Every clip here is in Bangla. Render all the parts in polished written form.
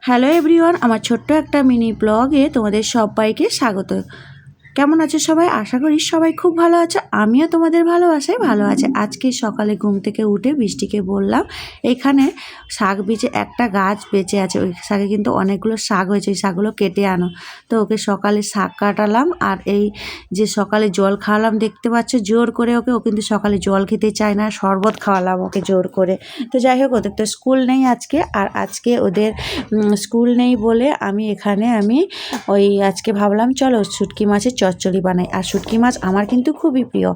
হ্যালো এভরিওয়ান, আমার ছোট্ট একটা মিনি ব্লগে তোমাদের সবাইকে স্বাগত। কেমন আছো সবাই? আশা করি সবাই খুব ভালো আছো। আমিও তোমাদের ভালোবাসায় ভালো আছে। আজকে সকালে ঘুম থেকে উঠে বৃষ্টিকে বললাম এখানে শাক বীজে একটা গাছ বেঁচে আছে, ওই শাকে কিন্তু অনেকগুলো শাক হয়েছে, ওই শাকগুলো কেটে আনো। তো ওকে সকালে শাক কাটালাম, আর এই যে সকালে জল খাওয়ালাম দেখতে পাচ্ছ জোর করে ওকে, ও কিন্তু সকালে জল খেতে চায় না, শরবত খাওয়ালাম ওকে জোর করে। তো যাই হোক, ওদের তো স্কুল নেই আজকে, আর আজকে ওদের স্কুল নেই বলে আমি ওই আজকে ভাবলাম চলো শুটকি মাছের চচ্চড়ি বানাই। আর শুটকি মাছ আমার কিন্তু খুবই প্রিয়,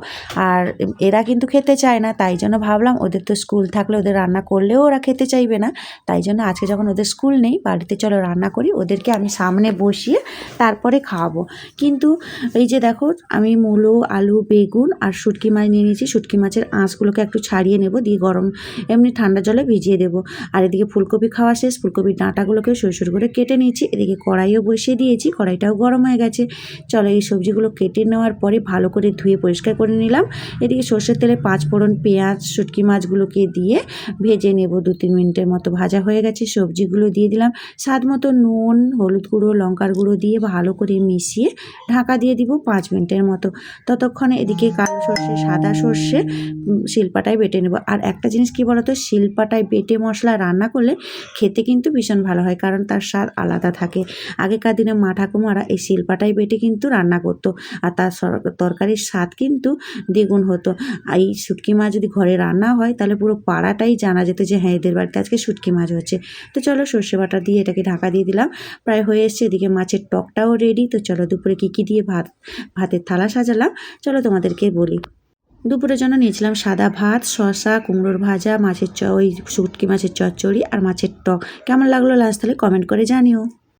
আর এরা কিন্তু খেতে চায় না, তাই জন্য ভাবলাম ওদের তো স্কুল থাকলে ওদের রান্না করলেও ওরা খেতে চাইবে না, তাই জন্য আজকে যখন ওদের স্কুল নেই বাড়িতে চলো রান্না করি, ওদেরকে আমি সামনে বসিয়ে তারপরে খাওয়াবো। কিন্তু এই যে দেখো, আমি মূলো, আলু, বেগুন আর শুটকি মাছ নিয়ে নিয়েছি। শুটকি মাছের আঁশগুলোকে একটু ছাড়িয়ে নেব, দিয়ে গরম এমনি ঠান্ডা জলে ভিজিয়ে দেবো। আর এদিকে ফুলকপি খাওয়া শেষ, ফুলকপির ডাঁটাগুলোকে সরু করে কেটে নিয়েছি। এদিকে কড়াইও বসিয়ে দিয়েছি, কড়াইটাও গরম হয়ে গেছে। চলো এই সবজিগুলো কেটে নেওয়ার পরে ভালো করে ধুয়ে পরিষ্কার করে নিলাম। এদিকে সর্ষের তেলে 5 ফোড়ন, পেঁয়াজ, শুটকি মাছগুলোকে দিয়ে ভেজে নেব। 2-3 মিনিটের মতো ভাজা হয়ে গেছে, সবজিগুলো দিয়ে দিলাম। স্বাদ মতো নুন, হলুদ গুঁড়ো, লঙ্কার গুঁড়ো দিয়ে ভালো করে মিশিয়ে ঢাকা দিয়ে দিব 5 মিনিটের মতো। ততক্ষণে এদিকে কালো সর্ষে, সাদা সর্ষে শিলপাটায় বেটে নেব। আর একটা জিনিস কি বলতো, শিলপাটায় বেটে মশলা রান্না করলে খেতে কিন্তু ভীষণ ভালো হয়, কারণ তার স্বাদ আলাদা থাকে। আগেকার দিনে মা ঠাকুমারা এই শিলপাটায় বেটে কিন্তু রান্না করতো, আর তার তরকারির স্বাদ কিন্তু দ্বিগুণ হতো। আর এই শুটকি মাছ যদি ঘরে রান্না হয় তাহলে পুরো পাড়াটাই জানা যেত যে হ্যাঁ, এদের বাড়িতে আজকে শুটকি মাছ হচ্ছে। তো চলো সর্ষে বাটা দিয়ে এটাকে ঢাকা দিয়ে দিলাম, প্রায় হয়ে এসছে। এদিকে মাছের টকটাও রেডি। তো চলো দুপুরে কী দিয়ে ভাতের থালা সাজালাম চলো তোমাদেরকে বলি। দুপুরের জন্য নিয়েছিলাম সাদা ভাত, শসা, কুমড়োর ভাজা, ওই শুটকি মাছের চচ্চড়ি আর মাছের টক। কেমন লাগলো লাঞ্চ তাহলে কমেন্ট করে জানিও।